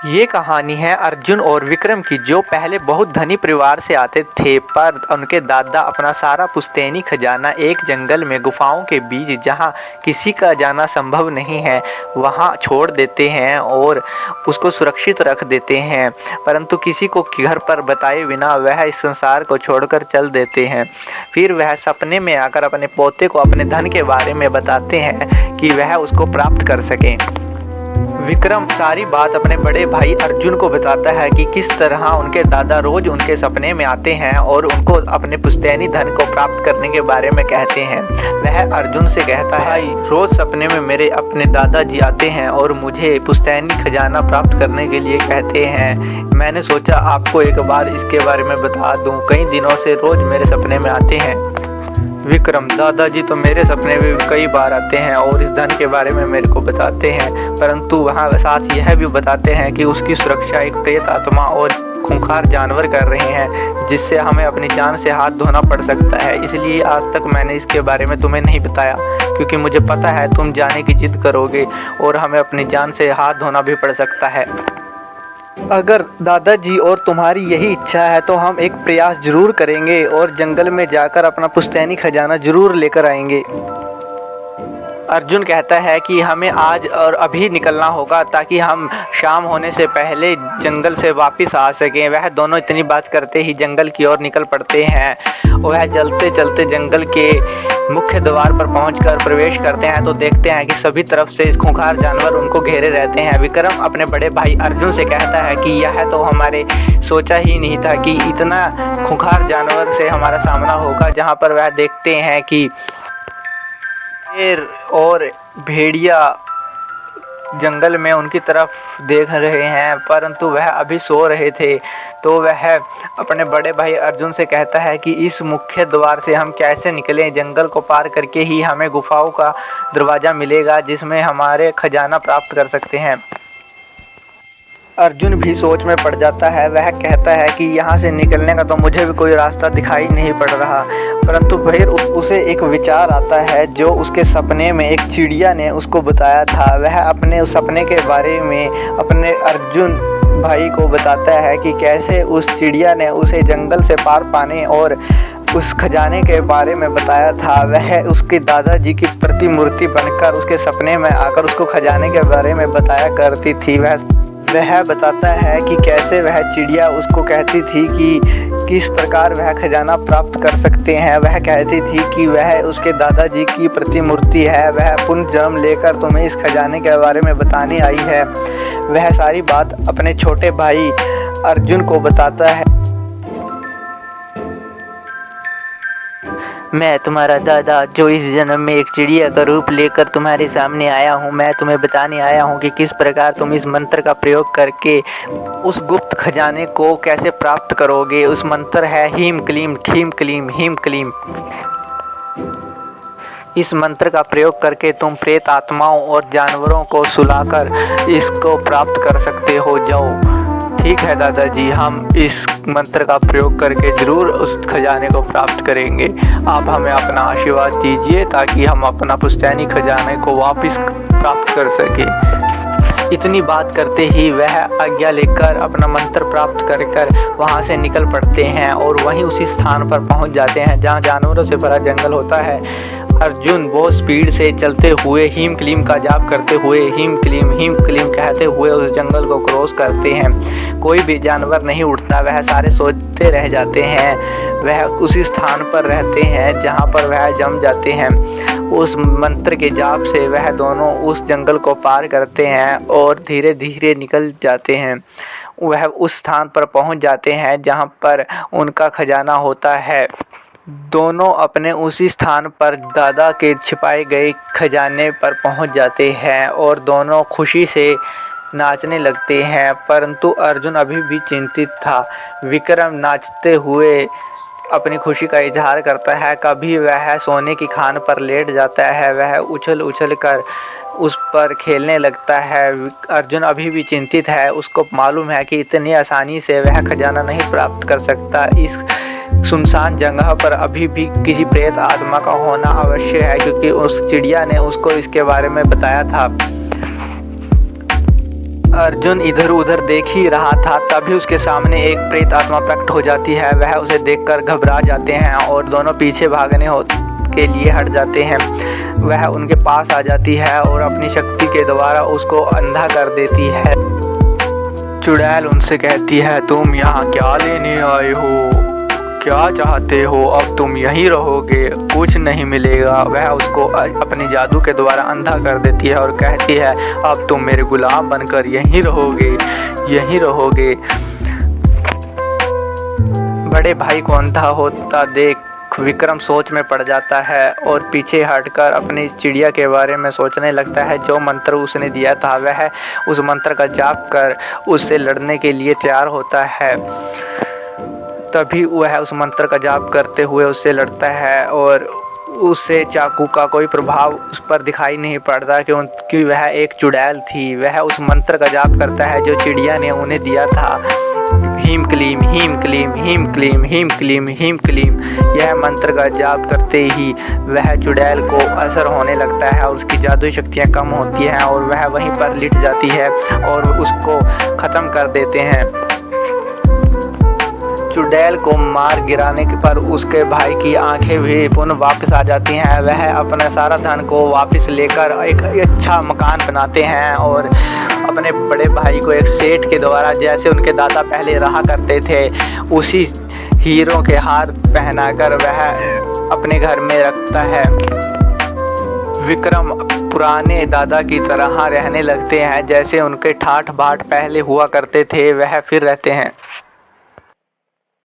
ये कहानी है अर्जुन और विक्रम की, जो पहले बहुत धनी परिवार से आते थे, पर उनके दादा अपना सारा पुश्तैनी खजाना एक जंगल में गुफाओं के बीच, जहाँ किसी का जाना संभव नहीं है, वहाँ छोड़ देते हैं और उसको सुरक्षित रख देते हैं। परंतु किसी को घर पर बताए बिना वह इस संसार को छोड़कर चल देते हैं। फिर वह सपने में आकर अपने पोते को अपने धन के बारे में बताते हैं कि वह उसको प्राप्त कर सकें। विक्रम सारी बात अपने बड़े भाई अर्जुन को बताता है कि किस तरह उनके दादा रोज उनके सपने में आते हैं और उनको अपने पुश्तैनी धन को प्राप्त करने के बारे में कहते हैं। वह अर्जुन से कहता है, भाई रोज सपने में मेरे अपने दादाजी आते हैं और मुझे पुश्तैनी खजाना प्राप्त करने के लिए कहते हैं। मैंने सोचा आपको एक बार इसके बारे में बता दूं, कई दिनों से रोज मेरे सपने में आते हैं। विक्रम, दादाजी तो मेरे सपने में कई बार आते हैं और इस धन के बारे में मेरे को बताते हैं, परंतु वहाँ साथ यह भी बताते हैं कि उसकी सुरक्षा एक प्रेत आत्मा और खूंखार जानवर कर रहे हैं, जिससे हमें अपनी जान से हाथ धोना पड़ सकता है। इसलिए आज तक मैंने इसके बारे में तुम्हें नहीं बताया, क्योंकि मुझे पता है तुम जाने की जिद करोगे और हमें अपनी जान से हाथ धोना भी पड़ सकता है। अगर दादाजी और तुम्हारी यही इच्छा है तो हम एक प्रयास जरूर करेंगे और जंगल में जाकर अपना पुश्तैनी खजाना जरूर लेकर आएंगे। अर्जुन कहता है कि हमें आज और अभी निकलना होगा ताकि हम शाम होने से पहले जंगल से वापस आ सकें। वह दोनों इतनी बात करते ही जंगल की ओर निकल पड़ते हैं। वह चलते चलते जंगल के मुख्य द्वार पर पहुंचकर प्रवेश करते हैं तो देखते हैं कि सभी तरफ से इस खूंखार जानवर उनको घेरे रहते हैं। विक्रम अपने बड़े भाई अर्जुन से कहता है कि यह तो हमारे सोचा ही नहीं था कि इतना खूंखार जानवर से हमारा सामना होगा। जहां पर वह देखते हैं कि शेर और भेड़िया जंगल में उनकी तरफ देख रहे हैं, परंतु वह अभी सो रहे थे। तो वह अपने बड़े भाई अर्जुन से कहता है कि इस मुख्य द्वार से हम कैसे निकलें। जंगल को पार करके ही हमें गुफाओं का दरवाज़ा मिलेगा, जिसमें हमारे खजाना प्राप्त कर सकते हैं। अर्जुन भी सोच में पड़ जाता है। वह कहता है कि यहाँ से निकलने का तो मुझे भी कोई रास्ता दिखाई नहीं पड़ रहा, परंतु फिर उसे एक विचार आता है जो उसके सपने में एक चिड़िया ने उसको बताया था। वह अपने उस सपने के बारे में अपने अर्जुन भाई को बताता है कि कैसे उस चिड़िया ने उसे जंगल से पार पाने और उस खजाने के बारे में बताया था। वह उसके दादाजी की प्रतिमूर्ति बनकर उसके सपने में आकर उसको खजाने के बारे में बताया करती थी। वह बताता है कि कैसे वह चिड़िया उसको कहती थी कि किस प्रकार वह खजाना प्राप्त कर सकते हैं। वह कहती थी कि वह उसके दादाजी की प्रतिमूर्ति है, वह पुनर्जन्म लेकर तुम्हें इस खजाने के बारे में बताने आई है। वह सारी बात अपने छोटे भाई अर्जुन को बताता है। मैं तुम्हारा दादा, जो इस जन्म में एक चिड़िया का रूप लेकर तुम्हारे सामने आया हूँ। मैं तुम्हें बताने आया हूँ कि किस प्रकार तुम इस मंत्र का प्रयोग करके उस गुप्त खजाने को कैसे प्राप्त करोगे। उस मंत्र है हीम क्लीम खीम क्लीम हीम क्लीम। इस मंत्र का प्रयोग करके तुम प्रेत आत्माओं और जानवरों को सुलाकर इसको प्राप्त कर सकते हो। जाओ। ठीक है दादाजी, हम इस मंत्र का प्रयोग करके ज़रूर उस खजाने को प्राप्त करेंगे। आप हमें अपना आशीर्वाद दीजिए ताकि हम अपना पुश्तैनी खजाने को वापस प्राप्त कर सकें। इतनी बात करते ही वह आज्ञा लेकर अपना मंत्र प्राप्त कर वहाँ से निकल पड़ते हैं और वहीं उसी स्थान पर पहुँच जाते हैं जहाँ जानवरों से भरा जंगल होता है। अर्जुन बहुत स्पीड से चलते हुए हीम क्लीम का जाप करते हुए हीम क्लीम कहते हुए उस जंगल को क्रॉस करते हैं। कोई भी जानवर नहीं उठता, वह सारे सोते रह जाते हैं। वह उसी स्थान पर रहते हैं जहां पर वह जम जाते हैं। उस मंत्र के जाप से वह दोनों उस जंगल को पार करते हैं और धीरे धीरे निकल जाते हैं। वह उस स्थान पर पहुंच जाते हैं जहां पर उनका खजाना होता है। दोनों अपने उसी स्थान पर दादा के छिपाए गए खजाने पर पहुंच जाते हैं और दोनों खुशी से नाचने लगते हैं, परंतु अर्जुन अभी भी चिंतित था। विक्रम नाचते हुए अपनी खुशी का इजहार करता है। कभी वह सोने की खान पर लेट जाता है, वह उछल कर उस पर खेलने लगता है। अर्जुन अभी भी चिंतित है। उसको मालूम है कि इतनी आसानी से वह खजाना नहीं प्राप्त कर सकता। इस सुनसान जगह पर अभी भी किसी प्रेत आत्मा का होना अवश्य है, क्योंकि उस चिड़िया ने उसको इसके बारे में बताया था। अर्जुन इधर उधर देख ही रहा था, तभी उसके सामने एक प्रेत आत्मा प्रकट हो जाती है। वह उसे देखकर घबरा जाते हैं और दोनों पीछे भागने के लिए हट जाते हैं। वह उनके पास आ जाती है और अपनी शक्ति के द्वारा उसको अंधा कर देती है। चुड़ैल उनसे कहती है, तुम यहाँ क्या लेने आए हो, क्या चाहते हो, अब तुम यहीं रहोगे, कुछ नहीं मिलेगा। वह उसको अपनी जादू के द्वारा अंधा कर देती है और कहती है, अब तुम मेरे गुलाम बनकर यहीं रहोगे, यहीं रहोगे। बड़े भाई को अंधा होता देख विक्रम सोच में पड़ जाता है और पीछे हटकर अपनी चिड़िया के बारे में सोचने लगता है। जो मंत्र उसने दिया था वह उस मंत्र का जाप कर उससे लड़ने के लिए तैयार होता है। तभी वह उस मंत्र का जाप करते हुए उससे लड़ता है और उससे चाकू का कोई प्रभाव उस पर दिखाई नहीं पड़ता, क्योंकि वह एक चुड़ैल थी। वह उस मंत्र का जाप करता है जो चिड़िया ने उन्हें दिया था, हीम क्लीम हीम क्लीम हीम क्लीम हीम क्लीम हीम क्लीम। यह मंत्र का जाप करते ही वह चुड़ैल को असर होने लगता है, उसकी जादुई शक्तियाँ कम होती हैं और वह वहीं पर लिट जाती है और उसको ख़त्म कर देते हैं। चुड़ैल को मार गिराने पर उसके भाई की आंखें भी पुनः वापस आ जाती हैं। वह अपना सारा धन को वापस लेकर एक अच्छा मकान बनाते हैं और अपने बड़े भाई को एक सेठ के द्वारा, जैसे उनके दादा पहले रहा करते थे, उसी हीरों के हार पहनाकर वह अपने घर में रखता है। विक्रम पुराने दादा की तरह रहने लगते हैं, जैसे उनके ठाठ बाट पहले हुआ करते थे वह फिर रहते हैं।